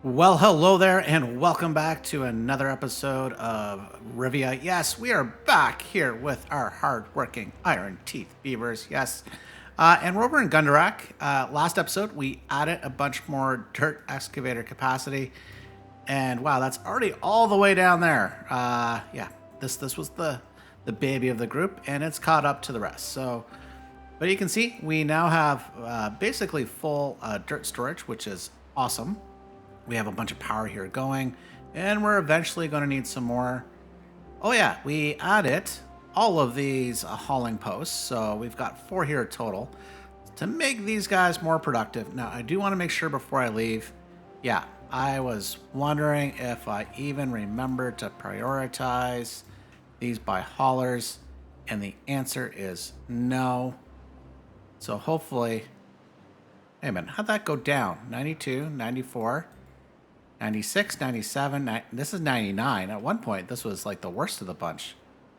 Well, hello there, and welcome back to another episode of Rivia. Yes, we are back here with our hard-working iron teeth beavers. Yes, and we're over in Gundarak. Last episode, we added a bunch more dirt excavator capacity, and wow, that's already all the way down there. Yeah, this was the baby of the group, and it's caught up to the rest. So, but you can see we now have basically full dirt storage, which is awesome. We have a bunch of power here going, and we're eventually going to need some more. Oh yeah, we added all of these hauling posts, so we've got 4 here total to make these guys more productive. Now, I do want to make sure before I leave, yeah, I was wondering if I even remembered to prioritize these by haulers, and the answer is no. So hopefully, hey man, how'd that go down? 92, 94. 96, 97, this is 99. At one point, this was like the worst of the bunch.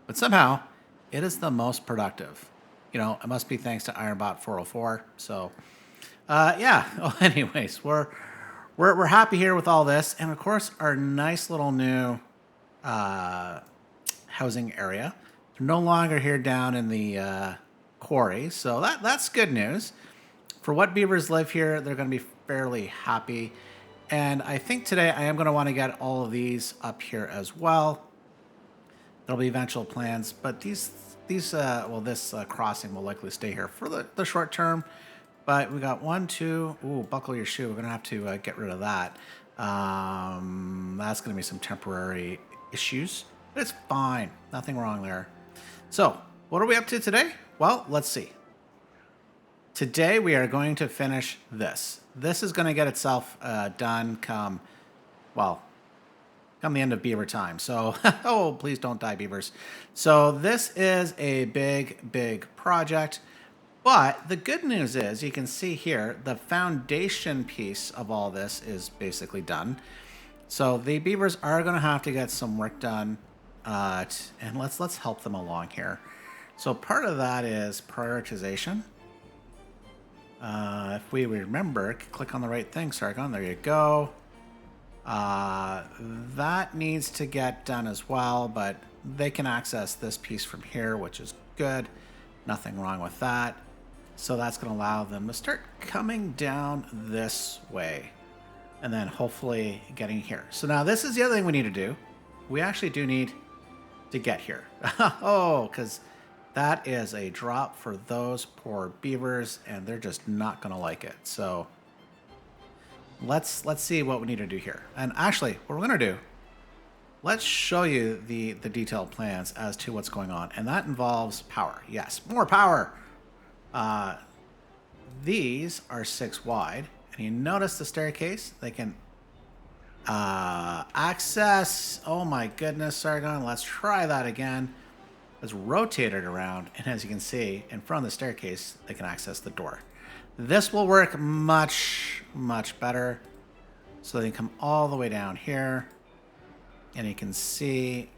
But somehow, it is the most productive. You know, it must be thanks to IronBot 404. So, yeah. Oh, anyways, we're happy here with all this. And of course, our nice little new housing area. They're no longer here down in the quarry. So that's good news. For what beavers live here, they're going to be fairly happy. And I think today I am going to want to get all of these up here as well. There'll be eventual plans, but this crossing will likely stay here for the short term. But we got 1, 2. Ooh, buckle your shoe. We're going to have to get rid of that. That's going to be some temporary issues, but it's fine. Nothing wrong there. So, what are we up to today? Well, let's see. Today we are going to finish this. This is going to get itself done come the end of beaver time. So, oh, please don't die, beavers. So this is a big project. But the good news is, you can see here, the foundation piece of all this is basically done. So the beavers are going to have to get some work done. And let's help them along here. So part of that is prioritization. If we remember, click on the right thing, Sargon. There you go. That needs to get done as well, but they can access this piece from here, which is good. Nothing wrong with that. So that's going to allow them to start coming down this way, and then hopefully getting here. So now this is the other thing we need to do. We actually do need to get here. Oh, because that is a drop for those poor beavers, and they're just not going to like it. So let's see what we need to do here. And actually, what we're going to do, let's show you the detailed plans as to what's going on. And that involves power. Yes, more power. These are 6 wide. And you notice the staircase? They can access. Oh my goodness, Sargon. Let's try that again. Let's rotate it around, and as you can see, in front of the staircase, they can access the door. This will work much better. So they can come all the way down here, and you can see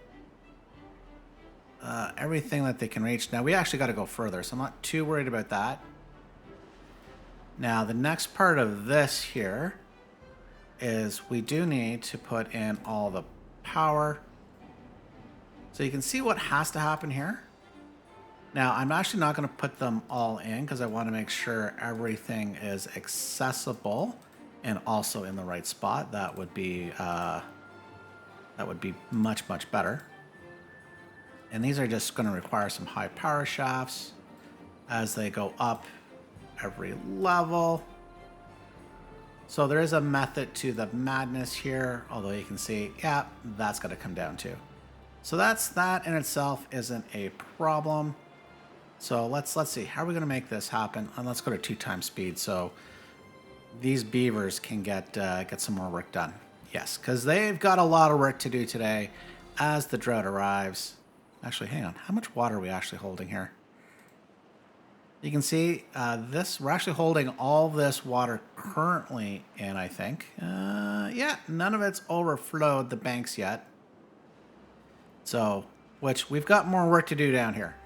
everything that they can reach. Now, we actually got to go further, so I'm not too worried about that. Now, the next part of this here is we do need to put in all the power. So you can see what has to happen here. Now, I'm actually not going to put them all in because I want to make sure everything is accessible and also in the right spot. That would be much better. And these are just going to require some high power shafts as they go up every level. So there is a method to the madness here, although you can see, yeah, that's got to come down too. So that in itself isn't a problem. So let's see, how are we going to make this happen? And let's go to 2 times speed so these beavers can get some more work done. Yes, because they've got a lot of work to do today as the drought arrives. Actually, hang on, how much water are we actually holding here? You can see we're actually holding all this water currently in, I think. Yeah, none of it's overflowed the banks yet. So, which we've got more work to do down here.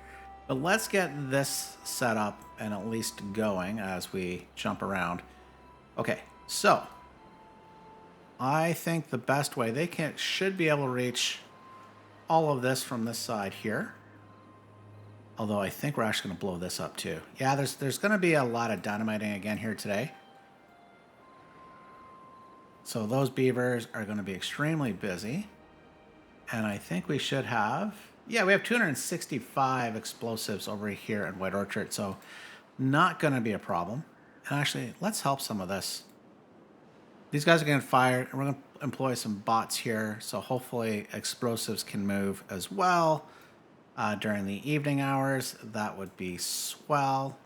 But let's get this set up and at least going as we jump around. Okay, so I think the best way should be able to reach all of this from this side here. Although I think we're actually going to blow this up too. Yeah, there's going to be a lot of dynamiting again here today. So those beavers are going to be extremely busy. And I think we should have... Yeah, we have 265 explosives over here in White Orchard. So not going to be a problem. And actually, let's help some of this. These guys are getting fired, and we're going to employ some bots here, so hopefully explosives can move as well during the evening hours. That would be swell.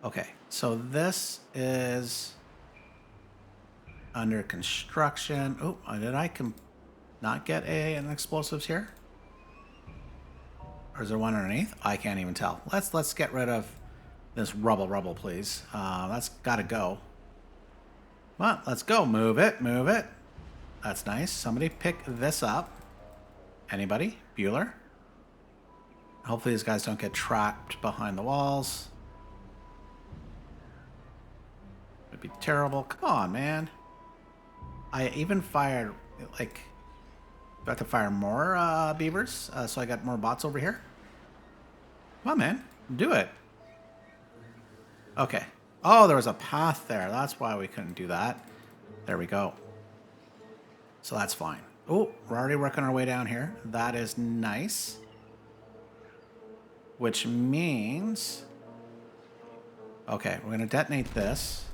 Okay, so this is under construction. Oh, did I not get an explosives here? Or is there one underneath? I can't even tell. Let's get rid of this rubble, please. That's got to go. Well, let's go. Move it. That's nice. Somebody pick this up. Anybody? Bueller? Hopefully these guys don't get trapped behind the walls. It'd be terrible. Come on, man. I even fired, like... Do I have to fire more beavers so I got more bots over here? Come on, man. Do it. Okay. Oh, there was a path there. That's why we couldn't do that. There we go. So that's fine. Oh, we're already working our way down here. That is nice. Which means... Okay, we're going to detonate this.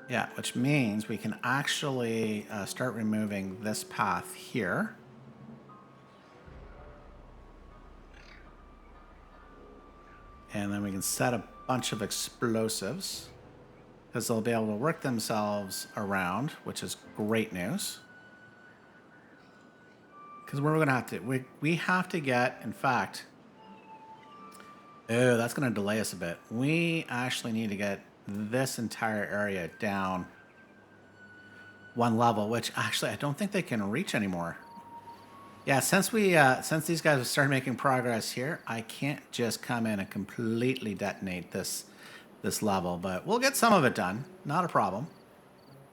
Yeah, which means we can actually start removing this path here. And then we can set a bunch of explosives because they'll be able to work themselves around, which is great news. Because we're going to have to, we have to get, in fact, oh, that's going to delay us a bit. We actually need to get this entire area down one level, which actually I don't think they can reach anymore. Yeah, since these guys have started making progress here, I can't just come in and completely detonate this level, but we'll get some of it done. Not a problem.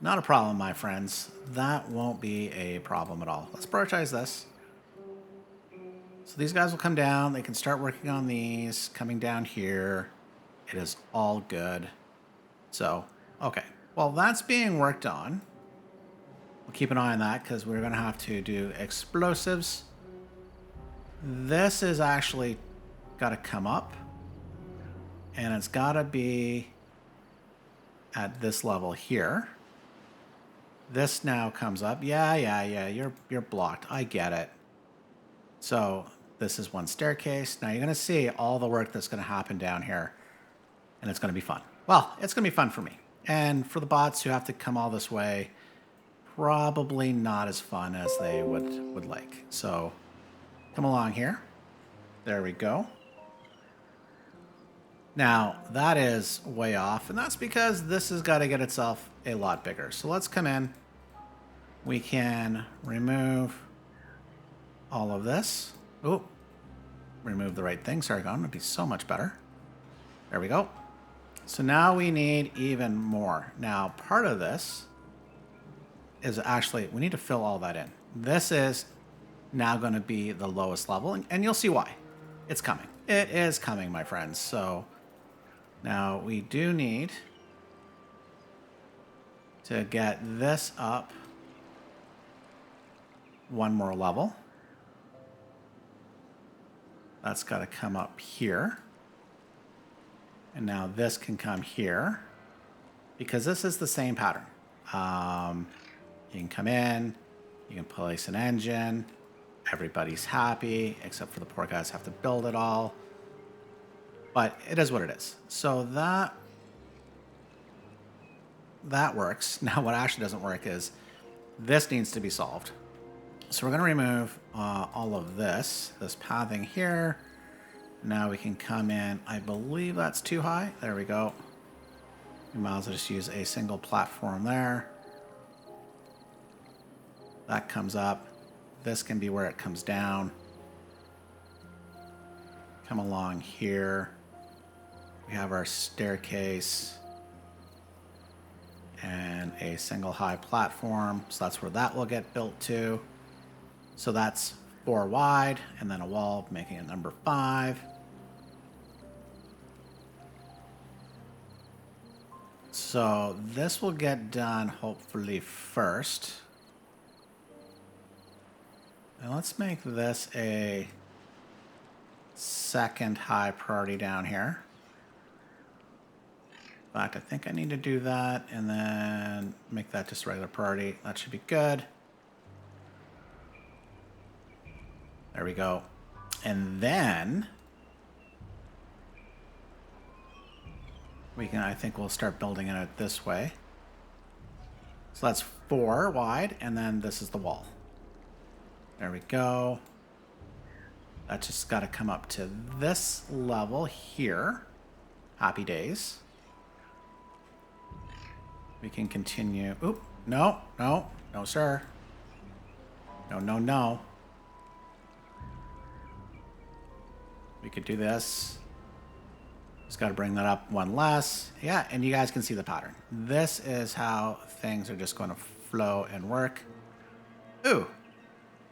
Not a problem, my friends. That won't be a problem at all. Let's prioritize this. So these guys will come down. They can start working on these, coming down here. It is all good. So, okay. While that's being worked on, we'll keep an eye on that because we're going to have to do explosives. This is actually got to come up. And it's got to be at this level here. This now comes up. Yeah. You're blocked. I get it. So this is one staircase. Now you're going to see all the work that's going to happen down here. And it's going to be fun. Well, it's going to be fun for me. And for the bots who have to come all this way, probably not as fun as they would like. So come along here. There we go. Now, that is way off, and that's because this has got to get itself a lot bigger. So let's come in. We can remove all of this. Oh, remove the right thing. Sargon would be so much better. There we go. So now we need even more. Now, part of this is actually, we need to fill all that in. This is now going to be the lowest level, and you'll see why. It's coming. It is coming, my friends. So now we do need to get this up one more level. That's got to come up here. And now this can come here because this is the same pattern. You can come in, you can place an engine, everybody's happy, except for the poor guys have to build it all. But it is what it is. So that works. Now what actually doesn't work is this needs to be solved. So we're going to remove all of this pathing here. Now we can come in. I believe that's too high. There we go. We might as well just use a single platform there. That comes up. This can be where it comes down. Come along here. We have our staircase and a single high platform. So that's where that will get built to. So that's 4 wide, and then a wall making it number 5. So this will get done hopefully first. And let's make this a second high priority down here. In fact, I think I need to do that and then make that just regular priority. That should be good. There we go. And then we can, I think we'll start building it out this way. So that's 4 wide, and then this is the wall. There we go. That just got to come up to this level here. Happy days. We can continue. Oop, no, sir. No. We could do this. Just got to bring that up one less. Yeah, and you guys can see the pattern. This is how things are just going to flow and work. Ooh,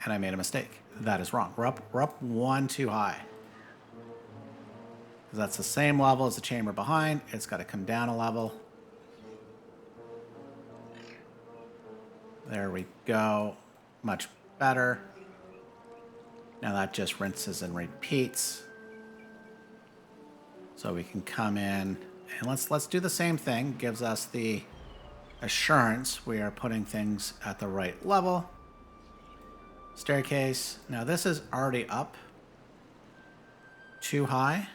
and I made a mistake. That is wrong. We're up 1 too high. Because that's the same level as the chamber behind. It's got to come down a level. There we go. Much better. Now that just rinses and repeats. So we can come in and let's do the same thing. Gives us the assurance we are putting things at the right level. Staircase. Now this is already up too high.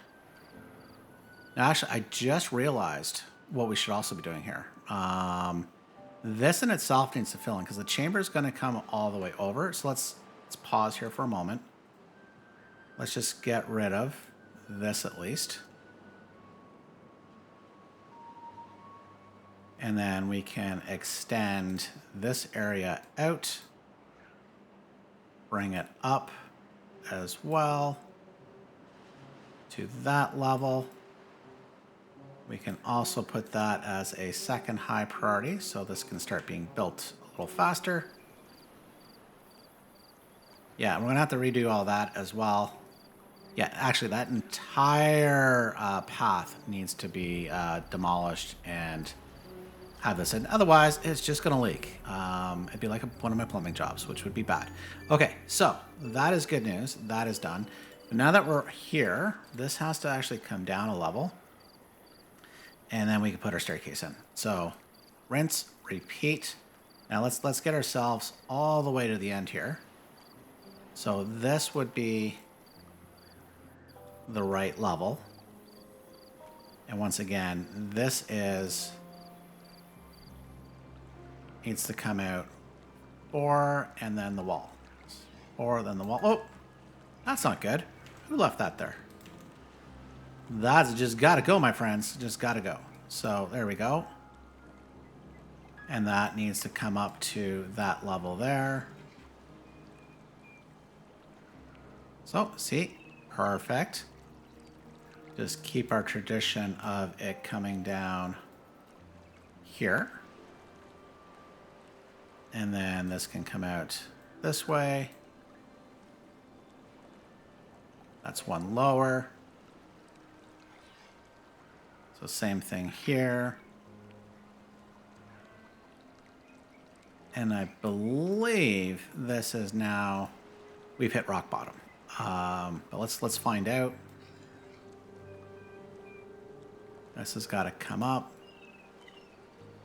Now actually, I just realized what we should also be doing here. This in itself needs to fill in because the chamber is going to come all the way over. So let's pause here for a moment. Let's just get rid of this at least. And then we can extend this area out. Bring it up as well to that level. We can also put that as a second high priority, so this can start being built a little faster. Yeah, we're gonna have to redo all that as well. Yeah, actually that entire path needs to be demolished and have this in. Otherwise, it's just gonna leak. It'd be like one of my plumbing jobs, which would be bad. Okay, so that is good news. That is done. But now that we're here, this has to actually come down a level. And then we can put our staircase in. So rinse, repeat. Now let's get ourselves all the way to the end here. So this would be the right level. And once again, this needs to come out 4 and then the wall. 4, then the wall. Oh, that's not good. Who left that there? That's just got to go, my friends. Just got to go. So there we go. And that needs to come up to that level there. So, see? Perfect. Just keep our tradition of it coming down here. And then this can come out this way. That's one lower. So same thing here. And I believe this is now, we've hit rock bottom. But let's find out. This has got to come up.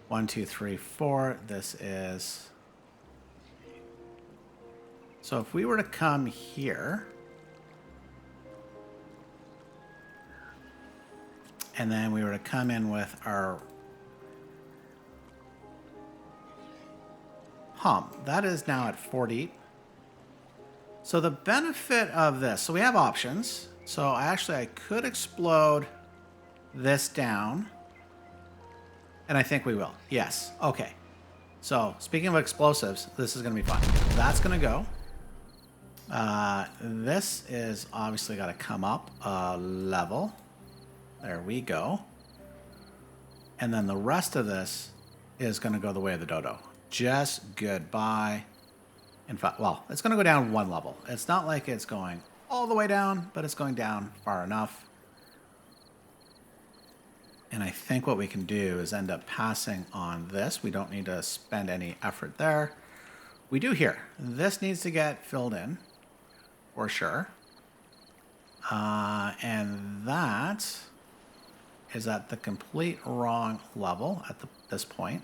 1, 2, 3, 4. This is. So if we were to come here. And then we were to come in with our pump. That is now at 4 deep. So the benefit of this, so we have options. So I could explode this down. And I think we will. Yes. Okay. So speaking of explosives, this is going to be fun. That's going to go. This is obviously got to come up a level. There we go. And then the rest of this is going to go the way of the dodo. Just goodbye. In fact, well, it's going to go down one level. It's not like it's going all the way down, but it's going down far enough. And I think what we can do is end up passing on this. We don't need to spend any effort there. We do here. This needs to get filled in, for sure. And that is at the complete wrong level at this point.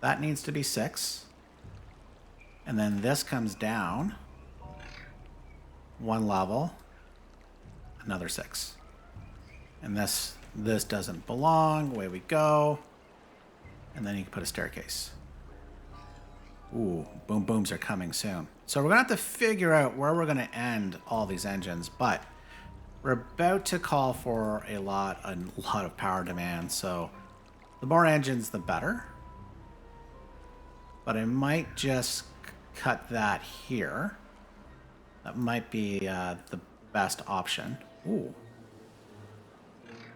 That needs to be 6. And then this comes down one level, another 6. And this doesn't belong. Away we go. And then you can put a staircase. Ooh, boom booms are coming soon. So we're going to have to figure out where we're going to end all these engines, but we're about to call for a lot of power demand, so the more engines, the better. But I might just cut that here. That might be the best option. Ooh.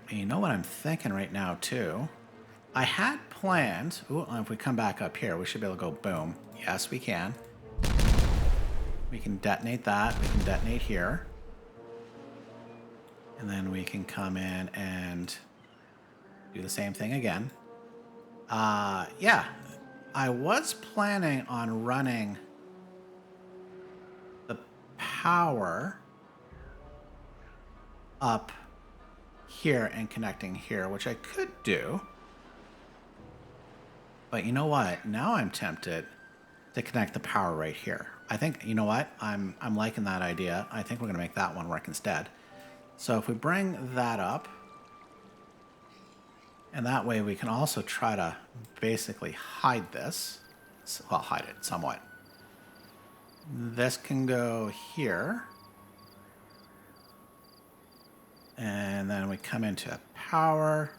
And you know what I'm thinking right now, too? I had planned... Ooh, if we come back up here, we should be able to go boom. Yes, we can. We can detonate that. We can detonate here. And then we can come in and do the same thing again. Yeah. I was planning on running the power up here and connecting here, which I could do. But you know what? Now I'm tempted to connect the power right here. I think, you know what? I'm liking that idea. I think we're going to make that one work instead. So if we bring that up, and that way we can also try to basically hide this. Well, hide it somewhat. This can go here. And then we come into power.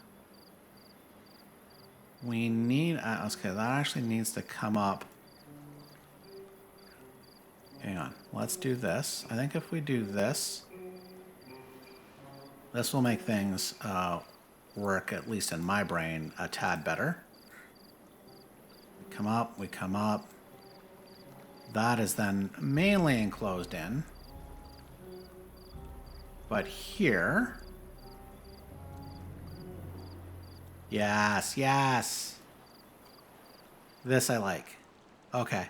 We need, okay, that actually needs to come up. Hang on, let's do this. I think if we do this, this will make things work, at least in my brain, a tad better. We come up, we come up. That is then mainly enclosed in. But here... Yes, yes. This I like. Okay.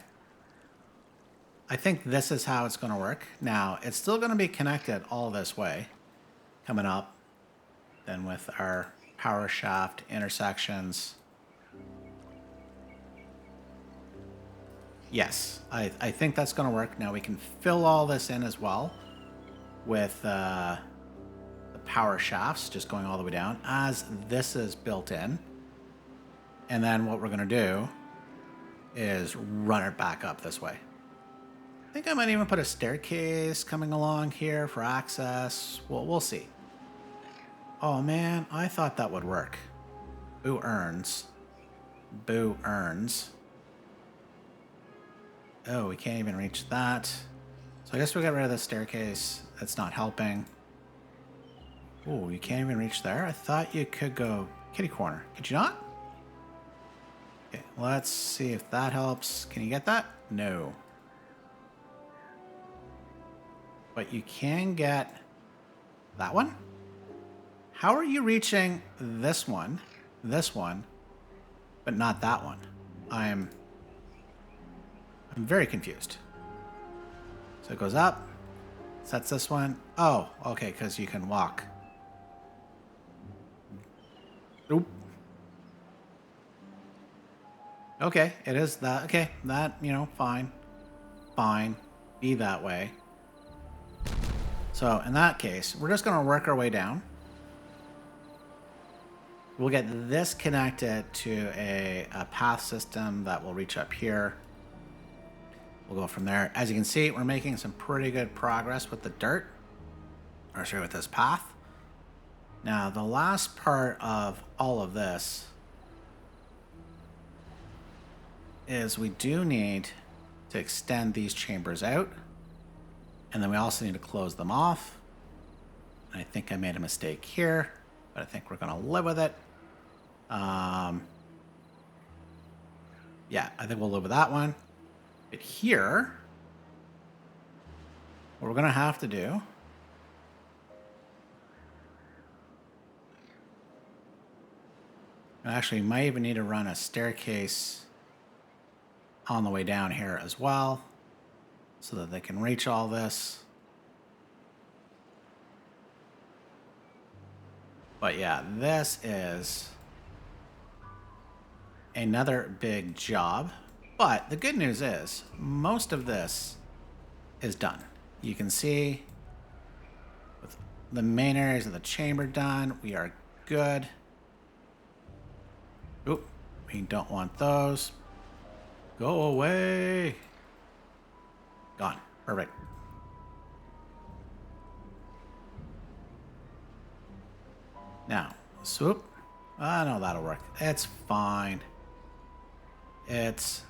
I think this is how it's going to work. Now, it's still going to be connected all this way, coming up, then with our power shaft intersections. Yes, I think that's going to work. Now, we can fill all this in as well with the power shafts just going all the way down as this is built in. And then what we're going to do is run it back up this way. I think I might even put a staircase coming along here for access. Well, we'll see. Oh man, I thought that would work. Boo earns. Boo earns. Oh, we can't even reach that. So I guess we'll get rid of the staircase. That's not helping. Oh, you can't even reach there? I thought you could go kitty corner. Could you not? Okay, let's see if that helps. Can you get that? No. But you can get that one? How are you reaching this one, but not that one? I'm very confused. So it goes up, sets this one. Oh, okay, because you can walk. Oop. Okay, it is that. Okay, that, you know, fine. Fine. Be that way. So in that case, we're just going to work our way down. We'll get this connected to a path system that will reach up here. We'll go from there. As you can see, we're making some pretty good progress with the dirt. Or sorry, with this path. Now, the last part of all of this is we do need to extend these chambers out. And then we also need to close them off. I think I made a mistake here, but I think we're going to live with it. Yeah, I think we'll live with that one. But here, what we're going to have to do actually might even need to run a staircase on the way down here as well so that they can reach all this. But yeah, this is another big job. But the good news is most of this is done. You can see with the main areas of the chamber done, we are good. Oop, we don't want those. Go away. Gone. Perfect. Now, swoop. I know that'll work. It's fine. It's...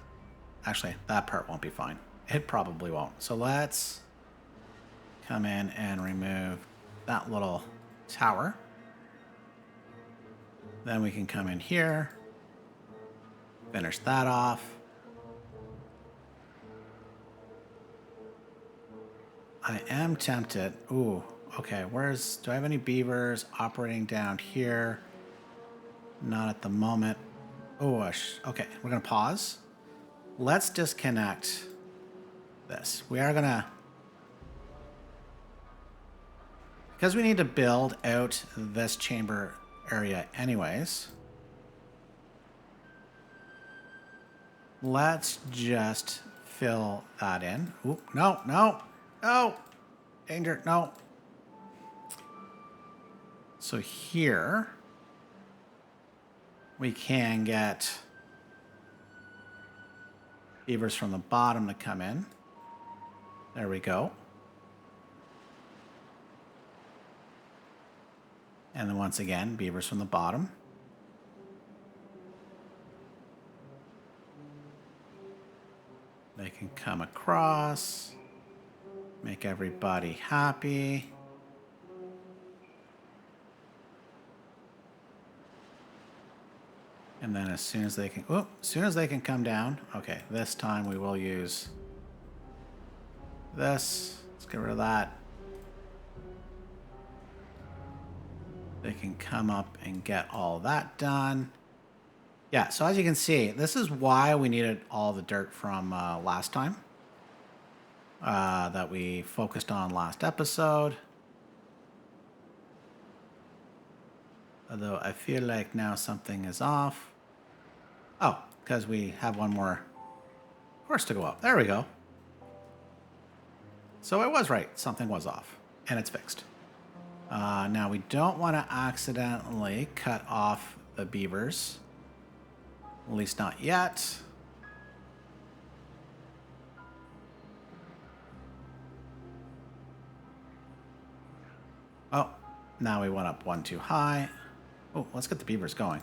Actually, that part won't be fine. It probably won't. So let's come in and remove that little tower. Then we can come in here. Finish that off. I am tempted. Ooh, okay. Do I have any beavers operating down here? Not at the moment. Oh, okay. We're going to pause. Let's disconnect this. We are going to, because we need to build out this chamber area anyways. Let's just fill that in. Oop, no, no, no. Danger, no. So here we can get beavers from the bottom to come in. There we go. And then once again, beavers from the bottom. They can come across, make everybody happy. And then as soon as they can come down, okay, this time we will use this. Let's get rid of that. They can come up and get all that done. Yeah, so as you can see, this is why we needed all the dirt from last time that we focused on last episode. Although I feel like now something is off. Oh, because we have one more course to go up. There we go. So I was right. Something was off, and it's fixed. Now we don't want to accidentally cut off the beavers. At least not yet. Oh, now we went up one too high. Oh, let's get the beavers going.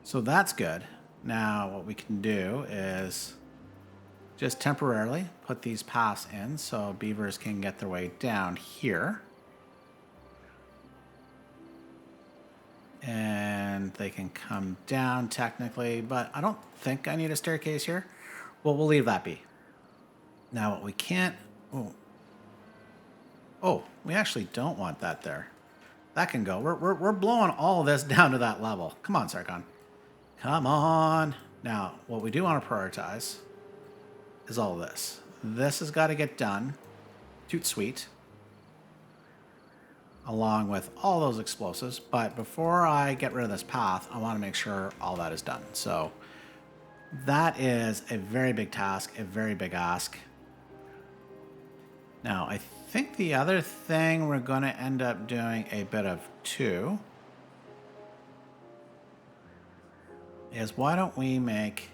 So that's good. Now what we can do is just temporarily put these paths in so beavers can get their way down here. And they can come down technically, but I don't think I need a staircase here. Well, we'll leave that be. Now what we can't... Oh, we actually don't want that there. That can go. We're blowing all of this down to that level. Come on, Sargon. Come on. Now, what we do want to prioritize is all of this. This has got to get done. Toot sweet. Along with all those explosives. But before I get rid of this path, I want to make sure all that is done. So that is a very big task, a very big ask. Now, I think the other thing we're going to end up doing a bit of too is why don't we make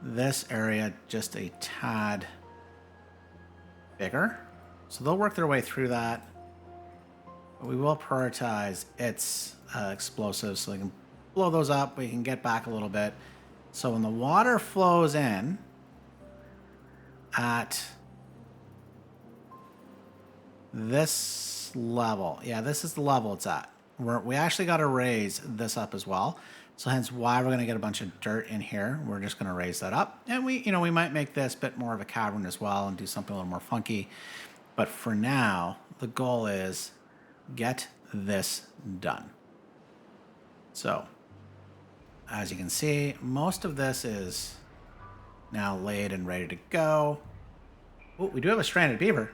this area just a tad bigger. So they'll work their way through that. But we will prioritize its explosives so they can blow those up. We can get back a little bit. So when the water flows in at this level, yeah, this is the level it's at. We actually got to raise this up as well. So hence why we're going to get a bunch of dirt in here. We're just going to raise that up. And we might make this a bit more of a cavern as well and do something a little more funky. But for now, the goal is get this done. So as you can see, most of this is now laid and ready to go. Oh, we do have a stranded beaver.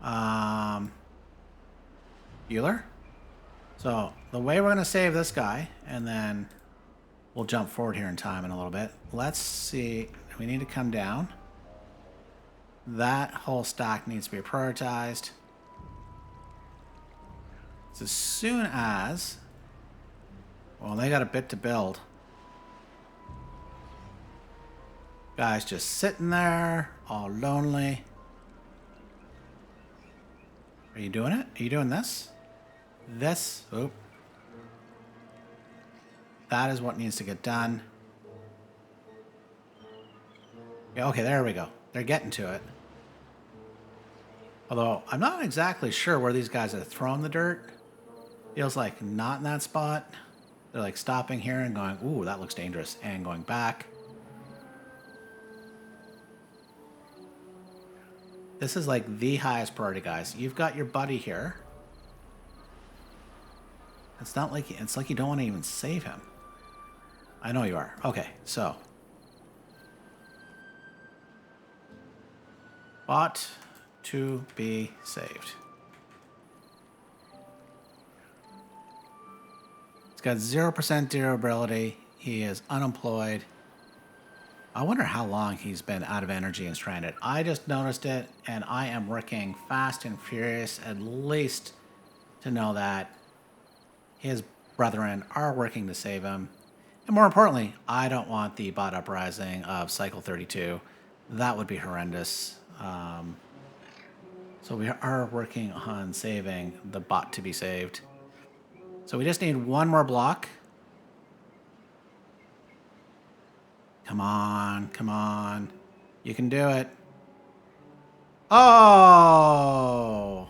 Bueller. So the way we're going to save this guy, and then we'll jump forward here in time in a little bit. Let's see. We need to come down. That whole stack needs to be prioritized. So as soon as... Well, they got a bit to build. Guy's just sitting there, all lonely. Are you doing it? Are you doing this? This? Oop. That is what needs to get done. Yeah, okay, there we go. They're getting to it. Although, I'm not exactly sure where these guys are throwing the dirt. Feels like not in that spot. They're like stopping here and going, ooh, that looks dangerous, and going back. This is like the highest priority, guys. You've got your buddy here. It's not like, it's like you don't want to even save him. I know you are. Okay, so. Bot to be saved. He's got 0% durability. He is unemployed. I wonder how long he's been out of energy and stranded. I just noticed it, and I am working fast and furious, at least to know that his brethren are working to save him. And more importantly, I don't want the bot uprising of Cycle 32. That would be horrendous. So we are working on saving the bot to be saved. So we just need one more block. Come on, come on. You can do it. Oh!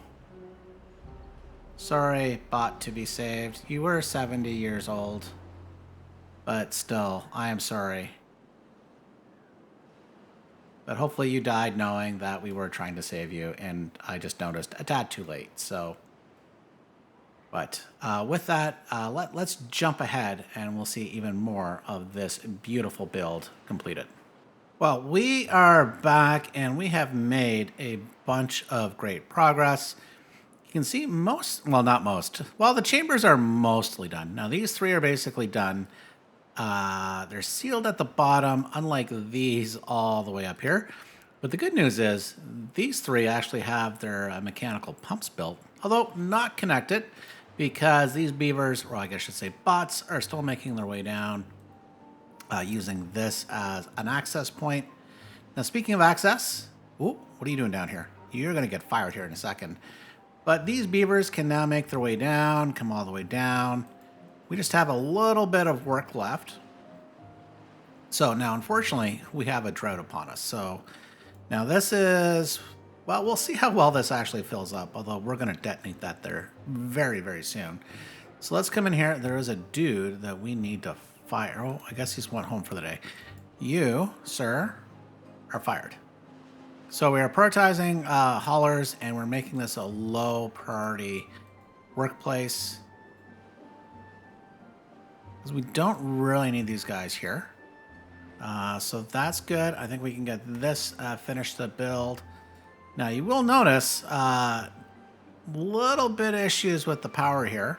Sorry, bot to be saved. You were 70 years old. But still, I am sorry. But hopefully you died knowing that we were trying to save you, and I just noticed a tad too late, so... But with that, let's jump ahead and we'll see even more of this beautiful build completed. Well, we are back and we have made a bunch of great progress. You can see most, well, not most. Well, the chambers are mostly done. Now, these three are basically done. They're sealed at the bottom, unlike these all the way up here. But the good news is these three actually have their mechanical pumps built, although not connected. Because these beavers, or I guess I should say bots, are still making their way down using this as an access point. Now, speaking of access, ooh, what are you doing down here? You're going to get fired here in a second. But these beavers can now make their way down, come all the way down. We just have a little bit of work left. So now, unfortunately, we have a drought upon us. So now this is... Well, we'll see how well this actually fills up, although we're going to detonate that there very, very soon. So let's come in here. There is a dude that we need to fire. Oh, I guess he's went home for the day. You, sir, are fired. So we are prioritizing haulers, and we're making this a low priority workplace. Because we don't really need these guys here. So that's good. I think we can get this finished the build. Now, you will notice little bit of issues with the power here.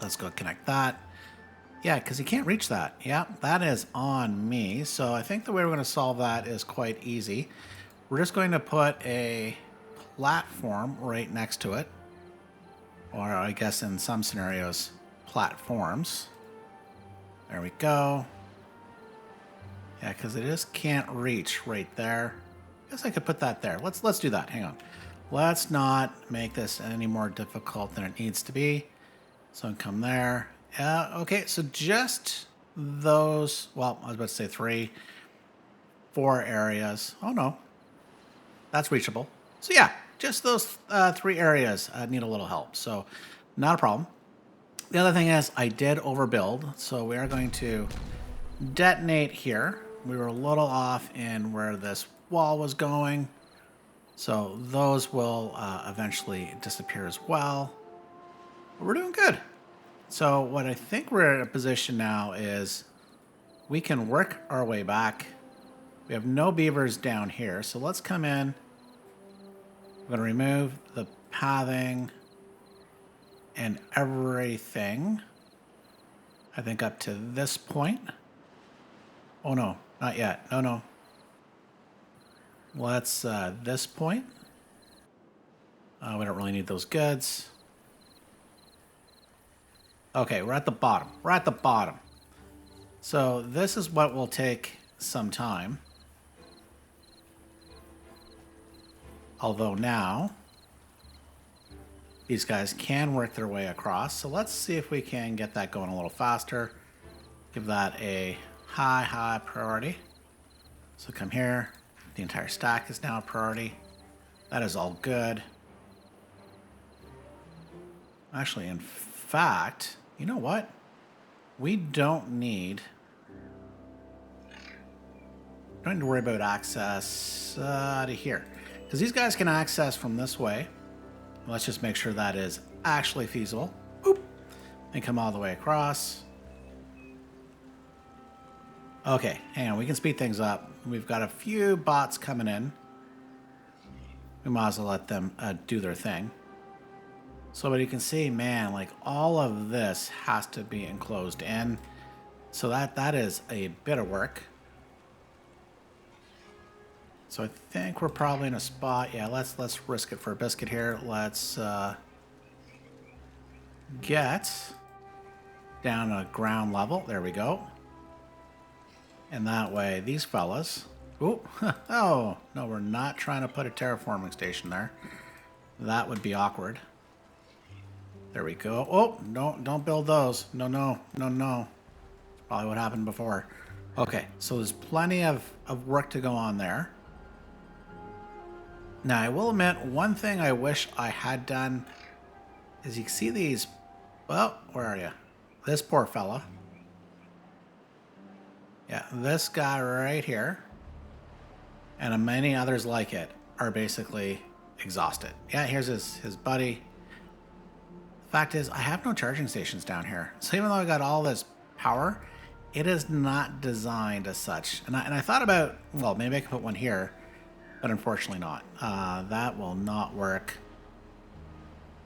Let's go connect that. Yeah, because you can't reach that. Yeah, that is on me. So I think the way we're going to solve that is quite easy. We're just going to put a platform right next to it. Or I guess in some scenarios, platforms. There we go. Yeah, because it just can't reach right there. I guess I could put that there. Let's do that. Hang on. Let's not make this any more difficult than it needs to be. So come there. Okay, so just those, well, I was about to say 3, 4 areas. Oh no, that's reachable. So yeah, just those 3 areas need a little help. So not a problem. The other thing is I did overbuild. So we are going to detonate here. We were a little off in where this wall was going. So those will eventually disappear as well. But we're doing good. So what I think we're in a position now is we can work our way back. We have no beavers down here. So let's come in. I'm going to remove the pathing and everything. I think up to this point. Oh no, not yet. No, no. Let's this point. We don't really need those goods. Okay, we're at the bottom. We're at the bottom. So this is what will take some time. Although now, these guys can work their way across. So let's see if we can get that going a little faster. Give that a high priority. So come here. The entire stack is now a priority. That is all good. Actually, in fact, you know what? We don't need to worry about access to here. Because these guys can access from this way. Let's just make sure that is actually feasible. Boop. And come all the way across. Okay, hang on. We can speed things up. We've got a few bots coming in. We might as well let them do their thing. So, but you can see, man, like all of this has to be enclosed in. So that is a bit of work. So I think we're probably in a spot. Yeah, let's risk it for a biscuit here. Let's get down to ground level. There we go. And that way, these fellas. Oh, oh no, we're not trying to put a terraforming station there. That would be awkward. There we go. Oh, no, don't build those. No, no, no, no. Probably what happened before. Okay, so there's plenty of work to go on there. Now, I will admit, one thing I wish I had done is you can see these. Well, where are you? This poor fella. Yeah, this guy right here, and many others like it, are basically exhausted. Yeah, here's his buddy. Fact is, I have no charging stations down here. So even though I got all this power, it is not designed as such. And I thought about, well, maybe I could put one here, but unfortunately not. That will not work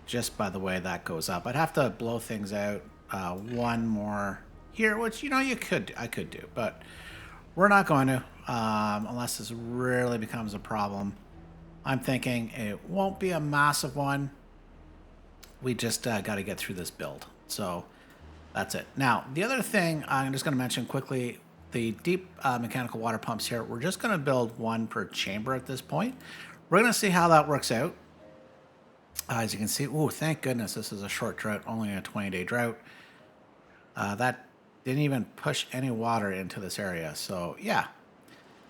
just by the way that goes up. I'd have to blow things out one more here, which, you know, I could do, but we're not going to, unless this really becomes a problem. I'm thinking it won't be a massive one. We just got to get through this build. So that's it. Now, the other thing I'm just going to mention quickly, the deep mechanical water pumps here, we're just going to build one per chamber at this point. We're going to see how that works out. As you can see, oh, thank goodness this is a short drought, only a 20-day drought. That didn't even push any water into this area. So, yeah.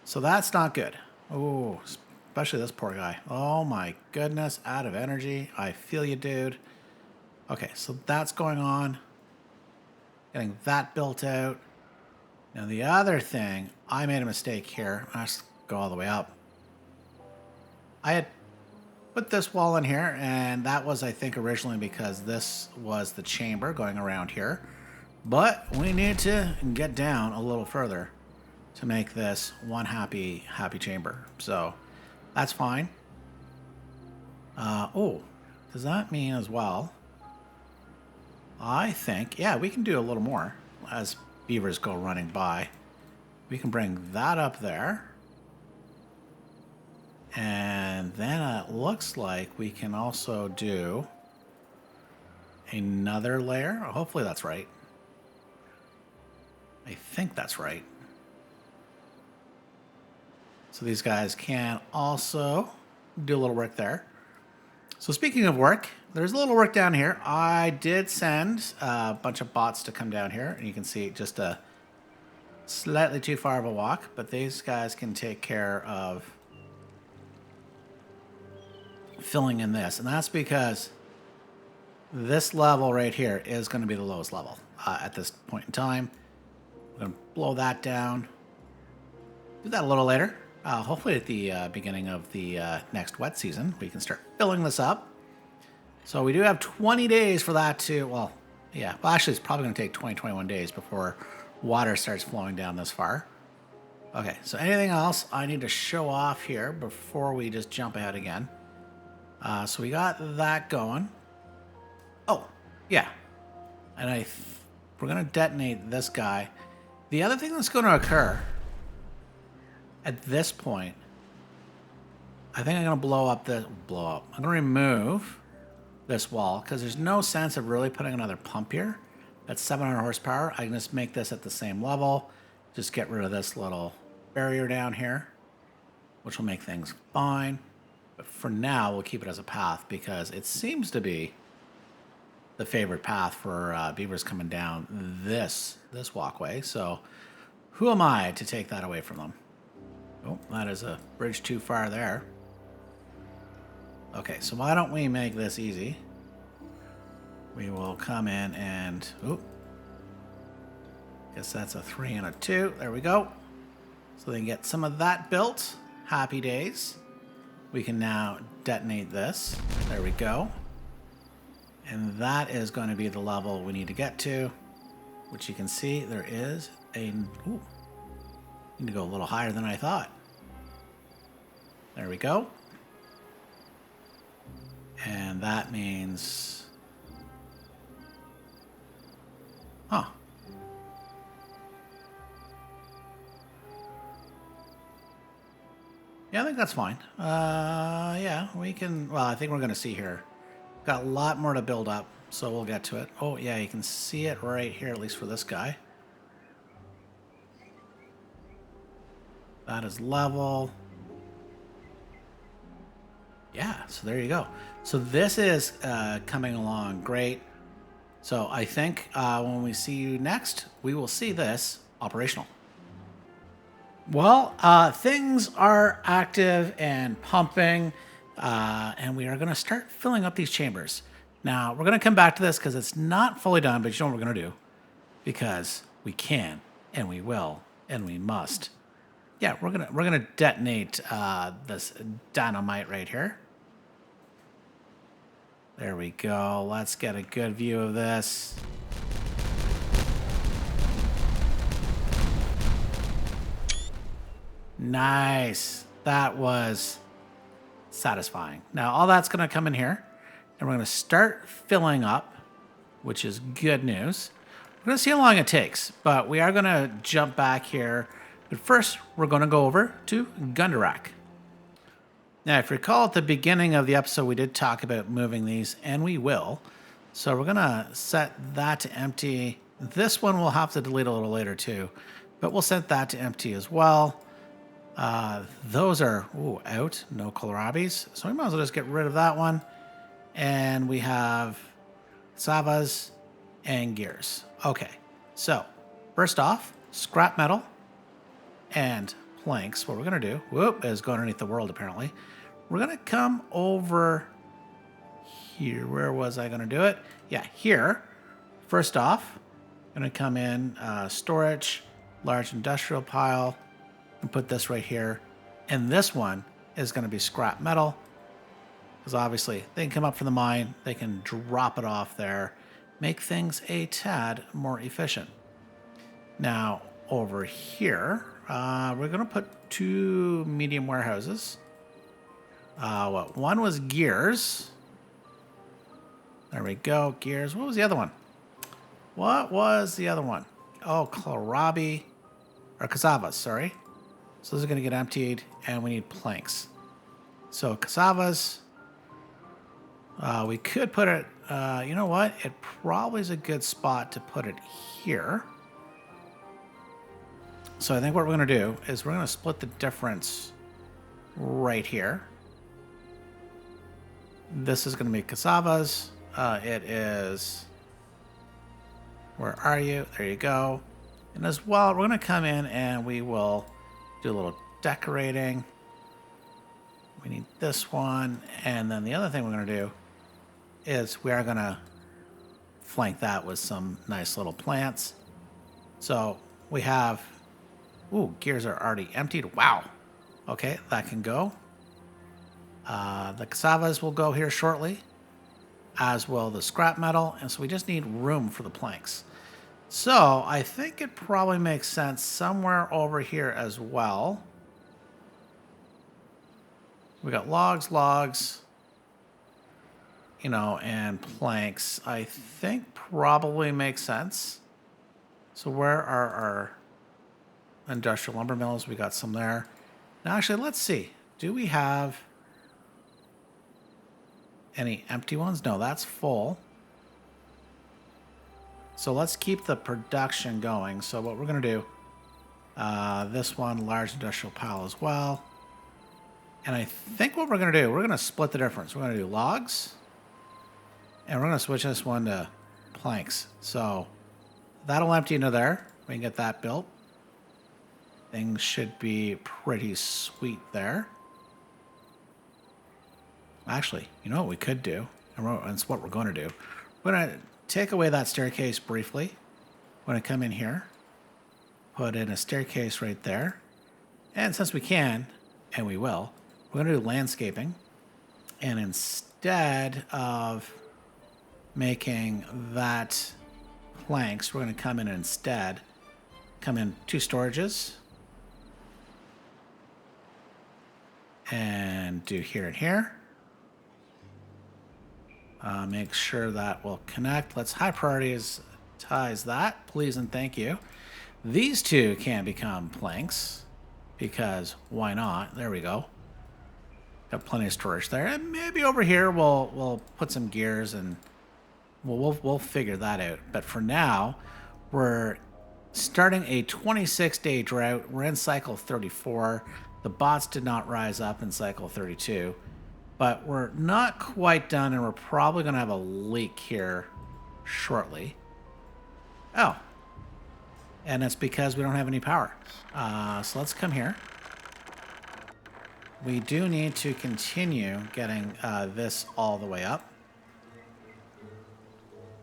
So that's not good. Oh, especially this poor guy. Oh, my goodness. Out of energy. I feel you, dude. Okay, so that's going on. Getting that built out. Now, the other thing, I made a mistake here. Let's go all the way up. I had put this wall in here, and that was, I think, originally because this was the chamber going around here. But we need to get down a little further to make this one happy chamber. So that's fine. Oh, does that mean as well? I think, yeah, we can do a little more as beavers go running by. We can bring that up there. And then it looks like we can also do another layer. Hopefully that's right. I think that's right. So these guys can also do a little work there. So speaking of work, there's a little work down here. I did send a bunch of bots to come down here, and you can see just a Slightly too far of a walk, but these guys can take care of filling in this. And that's because this level right here is going to be the lowest level at this point in time. I'm going to blow that down. Do that a little later. Hopefully at the beginning of the next wet season, we can start filling this up. So we do have 20 days for that to, well, yeah. Well, actually, it's probably going to take 21 days before water starts flowing down this far. Okay, so anything else I need to show off here before we just jump ahead again? So we got that going. Oh, yeah. And we're going to detonate this guy. The other thing that's going to occur at this point, I think I'm going to I'm going to remove this wall because there's no sense of really putting another pump here. That's 700 horsepower. I can just make this at the same level. Just get rid of this little barrier down here, which will make things fine. But for now, we'll keep it as a path because it seems to be the favorite path for beavers coming down this walkway. So who am I to take that away from them? Oh, that is a bridge too far there. Okay, so why don't we make this easy? We will come in and, guess that's a 3 and a 2. There we go. So they can get some of that built. Happy days. We can now detonate this. There we go. And that is going to be the level we need to get to, which you can see there is a, need to go a little higher than I thought. There we go. And that means, yeah, I think that's fine. Yeah, we can, well, I think we're going to see here. Got a lot more to build up, so we'll get to it. Oh, yeah, you can see it right here, at least for this guy. That is level. Yeah, so there you go. So this is coming along great. So I think when we see you next, we will see this operational. Well, things are active and pumping, and we are going to start filling up these chambers. Now, we're going to come back to this because it's not fully done, but you know what we're going to do? Because we can, and we will, and we must. Yeah, we're gonna detonate this dynamite right here. There we go. Let's get a good view of this. Nice. That was satisfying. Now all that's gonna come in here, and we're gonna start filling up, which is good news. We're gonna see how long it takes, but we are gonna jump back here. But first, we're going to go over to Gundarak. Now, if you recall at the beginning of the episode, we did talk about moving these, and we will. So we're going to set that to empty. This one we'll have to delete a little later too, but we'll set that to empty as well. Those are out, no kohlrabis. So we might as well just get rid of that one. And we have savas and gears. Okay, so first off, scrap metal and planks. What we're going to do, is go underneath the world apparently. We're going to come over here. Where was I going to do it? Yeah, here. First off, I'm going to come in, storage, large industrial pile, and put this right here. And this one is going to be scrap metal, because obviously they can come up from the mine, they can drop it off there, make things a tad more efficient. Now, over here, we're going to put 2 medium warehouses. One was gears. There we go, gears. What was the other one? What was the other one? Oh, kohlrabi, or cassavas, sorry. So those are going to get emptied, and we need planks. So cassavas, we could put it, you know what? It probably is a good spot to put it here. So I think what we're going to do is we're going to split the difference right here. This is going to be cassavas. It is, where are you? There you go. And as well, we're going to come in and we will do a little decorating. We need this one. And then the other thing we're going to do is we are going to flank that with some nice little plants. So we have, ooh, gears are already emptied. Wow. Okay, that can go. The cassavas will go here shortly, as will the scrap metal. And so we just need room for the planks. So I think it probably makes sense somewhere over here as well. We got logs, you know, and planks. I think probably makes sense. So where are our industrial lumber mills? We got some there. Now, actually, let's see. Do we have any empty ones? No, that's full. So let's keep the production going. So what we're going to do, this one, large industrial pile as well. And I think what we're going to do, we're going to split the difference. We're going to do logs, and we're going to switch this one to planks. So that'll empty into there. We can get that built. Things should be pretty sweet there. Actually, you know what we could do? And it's what we're going to do. We're going to take away that staircase briefly. We're going to come in here, put in a staircase right there. And since we can, and we will, we're going to do landscaping. And instead of making that planks, we're going to come in and instead come in 2 storages. And do here and here. Make sure that will connect. Let's high prioritize that, please and thank you. These 2 can become planks because why not? There we go. Got plenty of storage there, and maybe over here we'll put some gears and we'll figure that out. But for now, we're starting a 26-day drought. We're in cycle 34. The bots did not rise up in cycle 32. But we're not quite done, and we're probably going to have a leak here shortly. Oh. And it's because we don't have any power. So let's come here. We do need to continue getting this all the way up.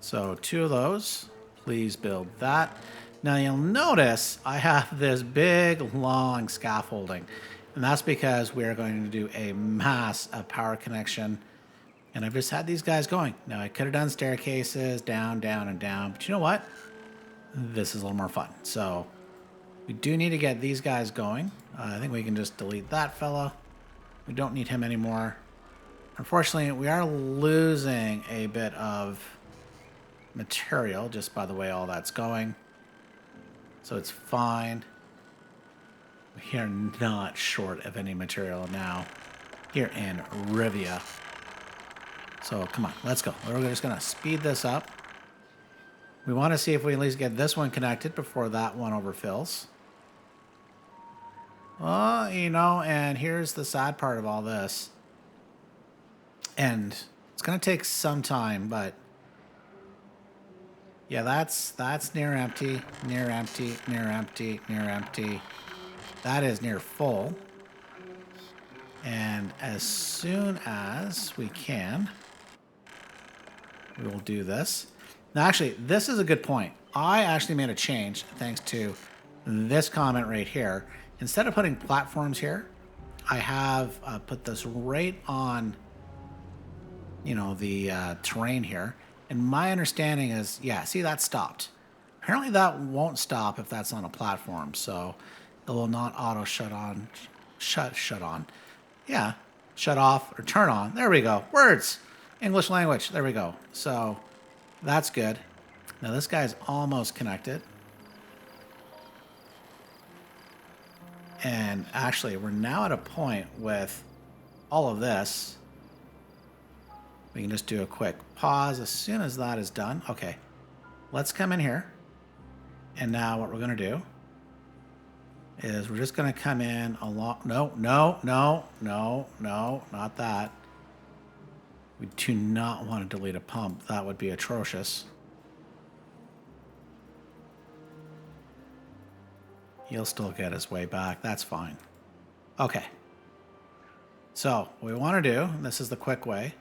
So 2 of those. Please build that. Now you'll notice I have this big, long scaffolding. And that's because we are going to do a mass of power connection. And I've just had these guys going. Now, I could have done staircases, down, down, and down. But you know what? This is a little more fun. So we do need to get these guys going. I think we can just delete that fella. We don't need him anymore. Unfortunately, we are losing a bit of material just by the way all that's going. So it's fine. We are not short of any material now here in Rivia. So come on, let's go. We're just going to speed this up. We want to see if we at least get this one connected before that one overfills. Well, you know, and here's the sad part of all this. And it's going to take some time, but yeah, that's near empty, near empty, near empty, near empty. That is near full. And as soon as we can, we will do this. Now, actually, this is a good point. I actually made a change thanks to this comment right here. Instead of putting platforms here, I have put this right on, you know, the terrain here. And my understanding is, yeah, see, that stopped. Apparently that won't stop if that's on a platform. So it will not auto shut on. Yeah, shut off or turn on. There we go. Words. English language. There we go. So that's good. Now this guy's almost connected. And actually, we're now at a point with all of this. We can just do a quick pause as soon as that is done. Okay, let's come in here. And now what we're going to do is we're just going to come in along. No, not that. We do not want to delete a pump. That would be atrocious. He'll still get his way back. That's fine. Okay. So what we want to do, and this is the quick way,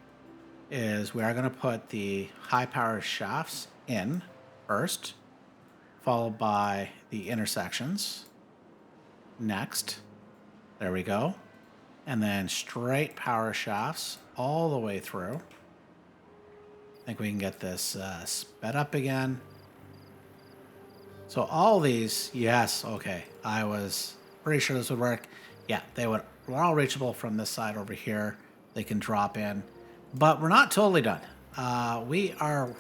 is we are going to put the high power shafts in first, followed by the intersections next. There we go. And then straight power shafts all the way through. I think we can get this sped up again. So all these, yes, okay. I was pretty sure this would work. Yeah, they're all reachable from this side over here. They can drop in. But we're not totally done. We are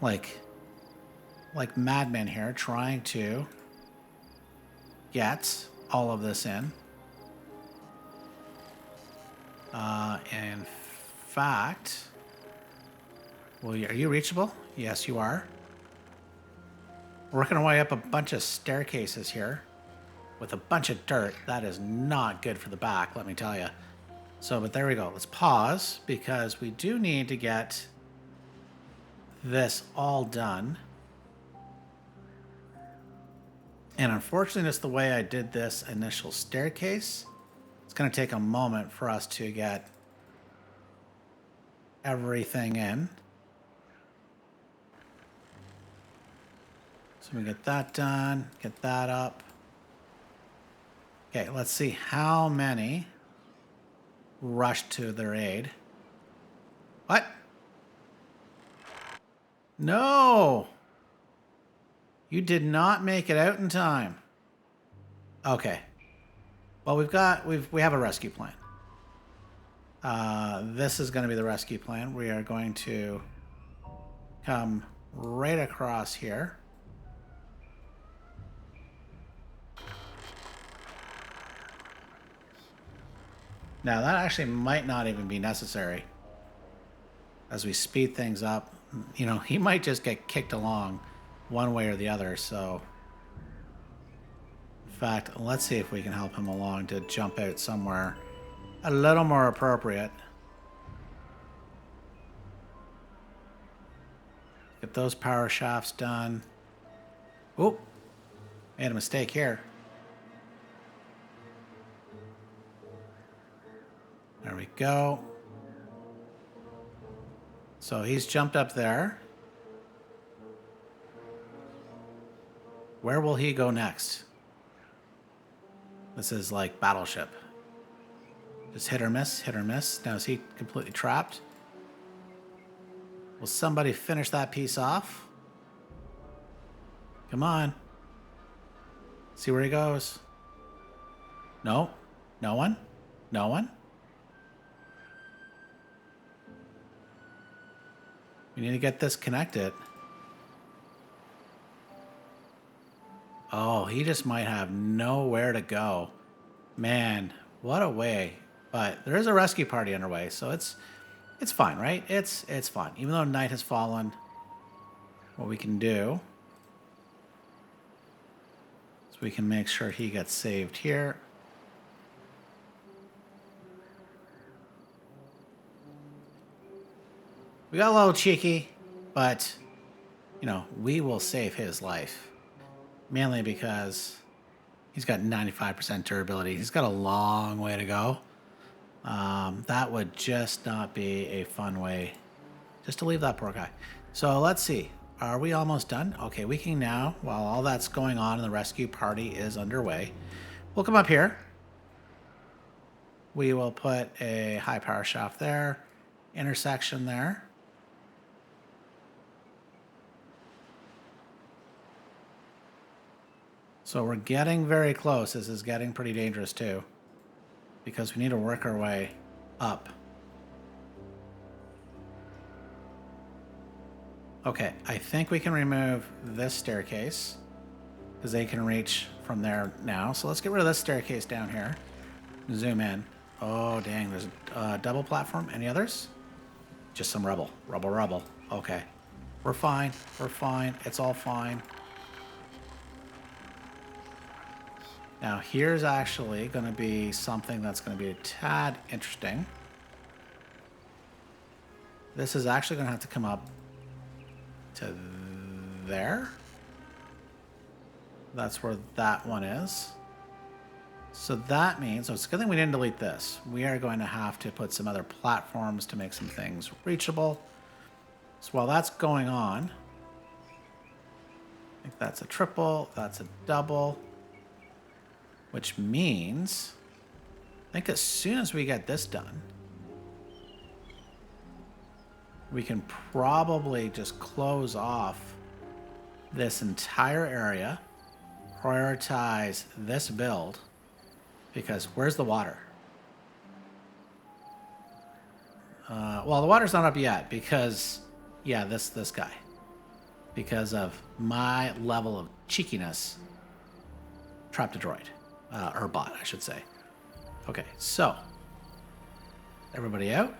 like madmen here trying to get all of this in. In fact, well, are you reachable? Yes, you are. Working our way up a bunch of staircases here with a bunch of dirt. That is not good for the back, let me tell you. So, but there we go. Let's pause because we do need to get this all done. And unfortunately, just the way I did this initial staircase, it's going to take a moment for us to get everything in. So we get that done, get that up. Okay, let's see how many rush to their aid. What? No! You did not make it out in time. Okay. Well, we have a rescue plan. This is going to be the rescue plan. We are going to come right across here. Now, that actually might not even be necessary. As we speed things up, you know, he might just get kicked along one way or the other, so... In fact, let's see if we can help him along to jump out somewhere a little more appropriate. Get those power shafts done. Oop! Made a mistake here. There we go. So he's jumped up there. Where will he go next? This is like Battleship. Just hit or miss, hit or miss. Now is he completely trapped? Will somebody finish that piece off? Come on. See where he goes. No? No one? No one? We need to get this connected. Oh, he just might have nowhere to go. Man, what a way. But there is a rescue party underway, so it's fine, right? It's fine. Even though night has fallen, what we can do is we can make sure he gets saved here. We got a little cheeky, but, you know, we will save his life. Mainly because he's got 95% durability. He's got a long way to go. That would just not be a fun way just to leave that poor guy. So let's see. Are we almost done? Okay, we can now, while all that's going on and the rescue party is underway, we'll come up here. We will put a high power shaft there, intersection there. So we're getting very close. This is getting pretty dangerous too, because we need to work our way up. Okay, I think we can remove this staircase because they can reach from there now. So let's get rid of this staircase down here. Zoom in. Oh, dang, there's a double platform. Any others? Just some rubble. Rubble. Okay. We're fine. We're fine. It's all fine. Now, here's actually going to be something that's going to be a tad interesting. This is actually going to have to come up to there. That's where that one is. So that means, so it's a good thing we didn't delete this. We are going to have to put some other platforms to make some things reachable. So while that's going on, I think that's a triple, that's a double, which means, I think as soon as we get this done, we can probably just close off this entire area, prioritize this build, because where's the water? Well, the water's not up yet because, yeah, this guy. Because of my level of cheekiness, trapped a droid. Or bot, I should say. Okay, so, everybody out.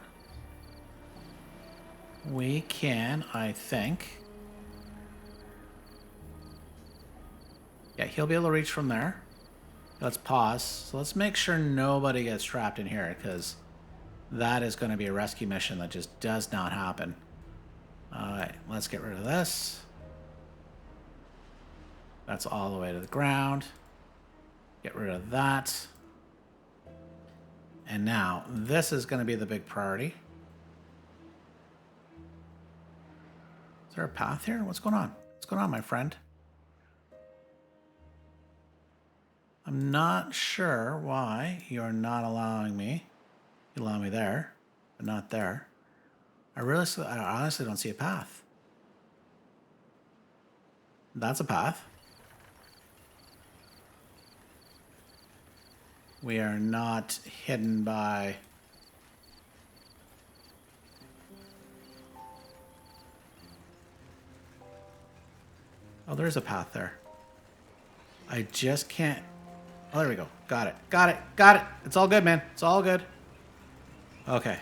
We can, I think... Yeah, he'll be able to reach from there. Let's pause. So let's make sure nobody gets trapped in here, because that is going to be a rescue mission that just does not happen. Alright, let's get rid of this. That's all the way to the ground. Get rid of that. And now, this is going to be the big priority. Is there a path here? What's going on? What's going on, my friend? I'm not sure why you're not allowing me. You allow me there, but not there. I honestly don't see a path. That's a path. We are not hidden by... Oh, there's a path there. I just can't... Oh, there we go. Got it. Got it. Got it. It's all good, man. It's all good. Okay.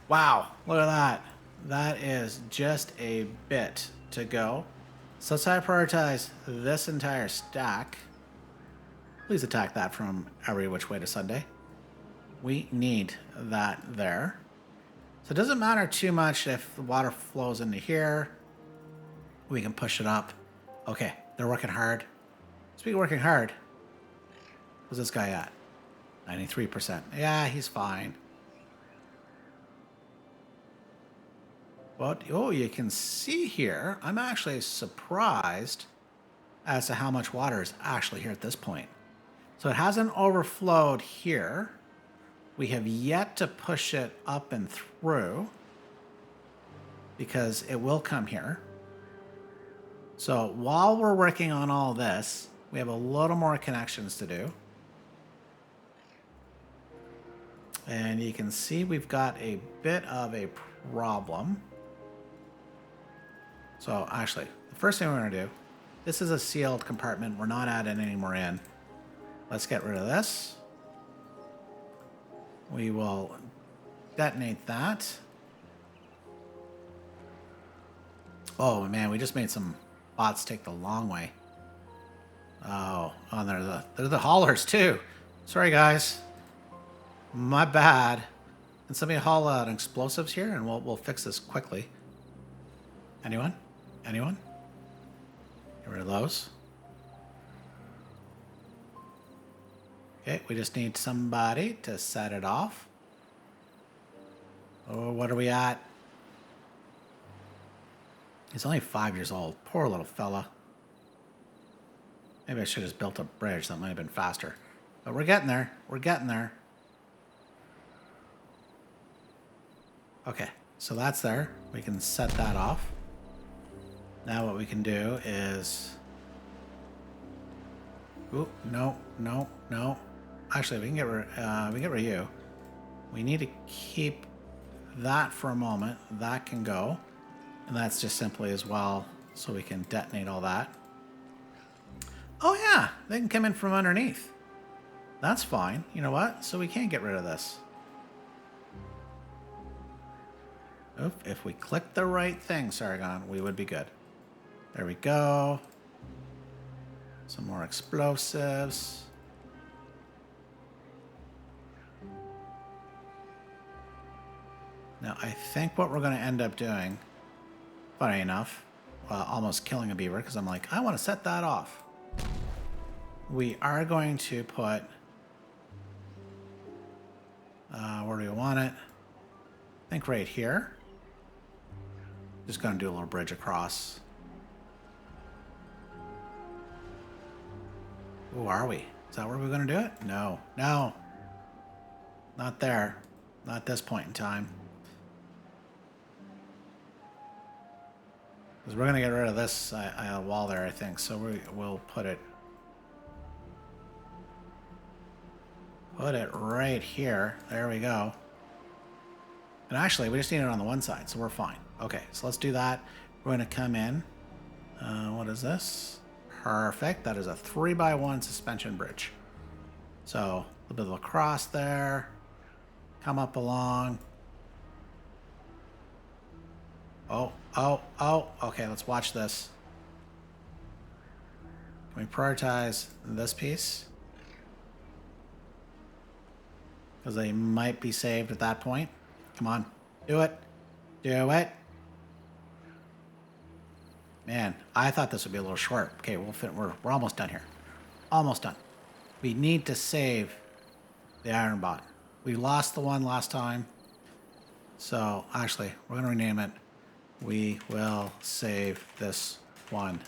Wow. Look at that. That is just a bit to go. So let's high prioritize this entire stack. Please attack that from every which way to Sunday. We need that there. So it doesn't matter too much if the water flows into here. We can push it up. Okay, they're working hard. Speaking of working hard, where's this guy at? 93%. Yeah, he's fine. But, oh, you can see here, I'm actually surprised as to how much water is actually here at this point. So it hasn't overflowed here. We have yet to push it up and through because it will come here. So while we're working on all this, we have a little more connections to do. And you can see we've got a bit of a problem. So actually, the first thing we're going to do, this is a sealed compartment. We're not adding any more in. Let's get rid of this. We will detonate that. Oh man, we just made some bots take the long way. Oh, they're the haulers too. Sorry guys, my bad. Can somebody haul out explosives here, and we'll fix this quickly. Anyone? Anyone? Get rid of those. Okay, we just need somebody to set it off. Oh, what are we at? He's only 5 years old. Poor little fella. Maybe I should have just built a bridge. That might have been faster. But we're getting there. We're getting there. Okay, so that's there. We can set that off. Now what we can do is... Ooh, no, no, no. Actually, we can get rid of you. We need to keep that for a moment. That can go. And that's just simply as well so we can detonate all that. Oh yeah, they can come in from underneath. That's fine. You know what? So we can't get rid of this. If we click the right thing, Sargon, we would be good. There we go. Some more explosives. Now, I think what we're going to end up doing, funny enough, almost killing a beaver because I'm like, I want to set that off. We are going to put... where do we want it? I think right here. Just going to do a little bridge across. Ooh, are we? Is that where we're going to do it? No. No. Not there. Not at this point in time. Because we're going to get rid of this wall there, I think. So we'll put it... Put it right here. There we go. And actually, we just need it on the one side, so we're fine. Okay, so let's do that. We're going to come in. What is this? Perfect. That is a 3x1 suspension bridge. So, a little bit of a cross there. Come up along. Oh. Okay, let's watch this. Can we prioritize this piece? Because they might be saved at that point. Come on. Do it. Do it. Man, I thought this would be a little short. Okay, we're almost done here. Almost done. We need to save the IronBot. We lost the one last time. So, actually, we're going to rename it. We will save this one.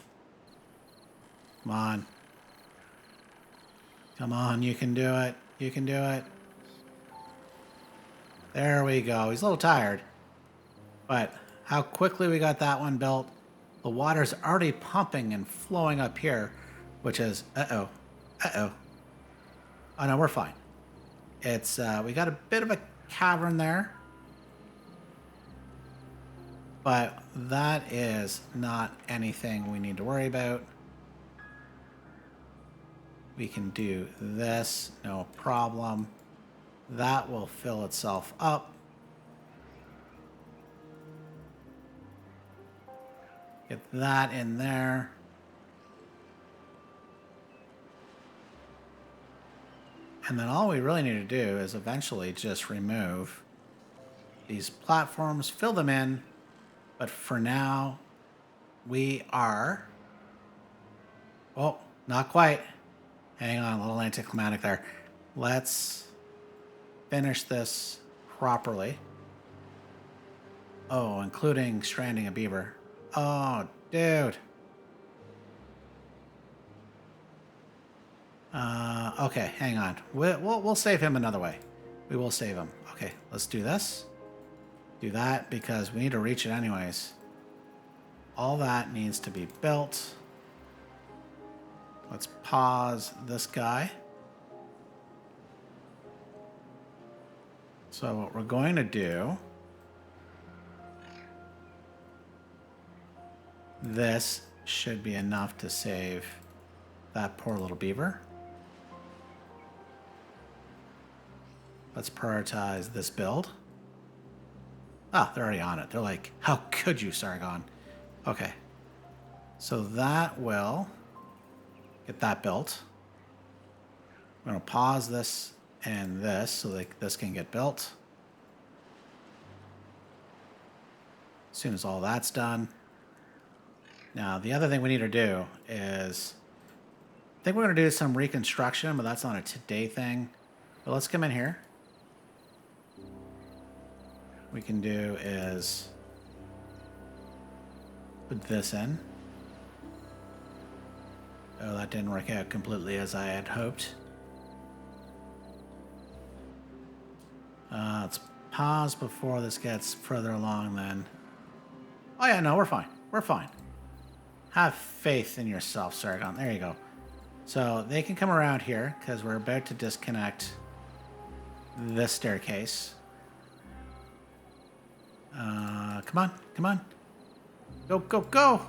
Come on. Come on, you can do it. You can do it. There we go. He's a little tired. But how quickly we got that one built. The water's already pumping and flowing up here, which is, uh-oh. Oh, no, we're fine. It's, we got a bit of a cavern there. But that is not anything we need to worry about. We can do this, no problem. That will fill itself up. Get that in there. And then all we really need to do is eventually just remove these platforms, fill them in. But for now, we are... Oh, not quite. Hang on, a little anticlimactic there. Let's finish this properly. Oh, including stranding a beaver. Oh, dude. Okay, hang on. We'll save him another way. We will save him. Okay, let's do this. Do that because we need to reach it anyways. All that needs to be built. Let's pause this guy. So what we're going to do... This should be enough to save that poor little beaver. Let's prioritize this build. Oh, they're already on it. They're like, how could you, Sargon? Okay. So that will get that built. I'm going to pause this and this so that this can get built. As soon as all that's done. Now, the other thing we need to do is, I think we're going to do some reconstruction, but that's not a today thing. But let's come in here. We can do is put this in. Oh, that didn't work out completely as I had hoped. Let's pause before this gets further along then. Oh yeah, no, we're fine. We're fine. Have faith in yourself, Sargon. There you go. So they can come around here because we're about to disconnect this staircase. Come on, come on. Go, go, go.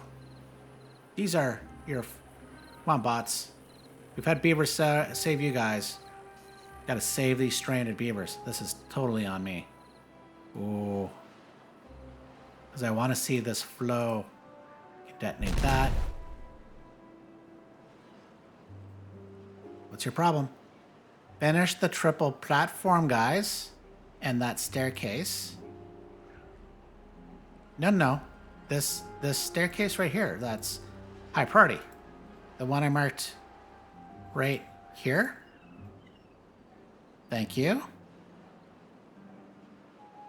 These are your... Come on, bots. We've had beavers save you guys. Gotta save these stranded beavers. This is totally on me. Ooh. Because I want to see this flow. Detonate that. What's your problem? Finish the triple platform, guys. And that staircase. No, no. this staircase right here, that's high priority. The one I marked right here. Thank you.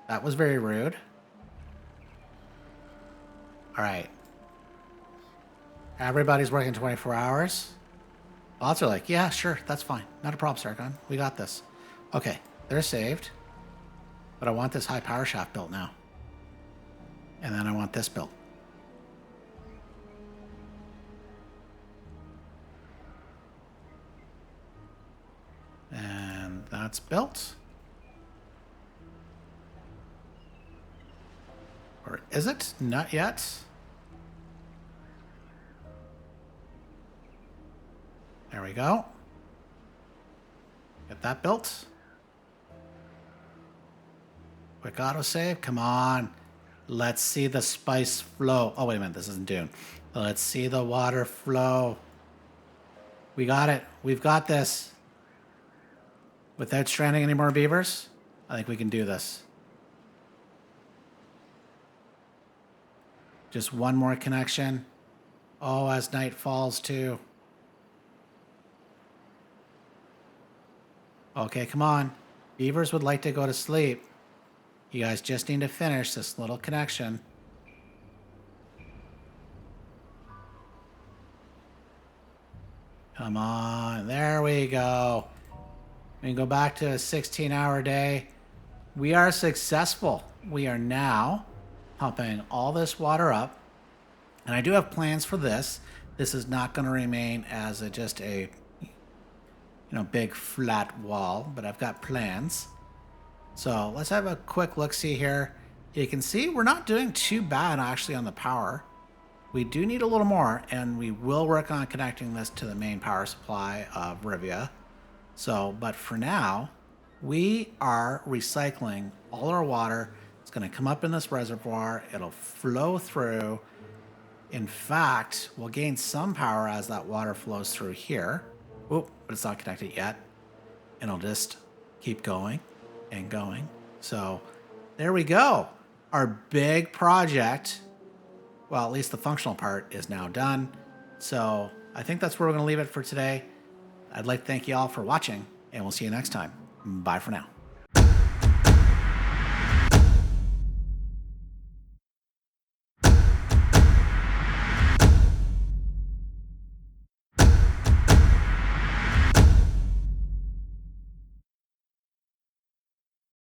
That was very rude. All right. Everybody's working 24 hours. Bots are like, yeah, sure, that's fine. Not a problem, Sargon. We got this. Okay, they're saved. But I want this high power shaft built now. And then I want this built. And that's built. Or is it? Not yet. There we go. Get that built. Quick autosave. Come on. Let's see the spice flow. Oh, wait a minute. This isn't Dune. Let's see the water flow. We got it. We've got this. Without stranding any more beavers, I think we can do this. Just one more connection. Oh, as night falls too. Okay, come on. Beavers would like to go to sleep. You guys just need to finish this little connection. Come on. There we go. We can go back to a 16-hour day. We are successful. We are now pumping all this water up. And I do have plans for this. This is not going to remain as just a big flat wall, but I've got plans. So let's have a quick look-see here. You can see we're not doing too bad actually on the power. We do need a little more, and we will work on connecting this to the main power supply of Rivia. So, but for now, we are recycling all our water. It's going to come up in this reservoir. It'll flow through. In fact, we'll gain some power as that water flows through here. Oop, but it's not connected yet. And it'll just keep going and going. So there we go. Our big project, well, at least the functional part, is now done. So I think that's where we're going to leave it for today. I'd like to thank you all for watching, and we'll see you next time. Bye for now.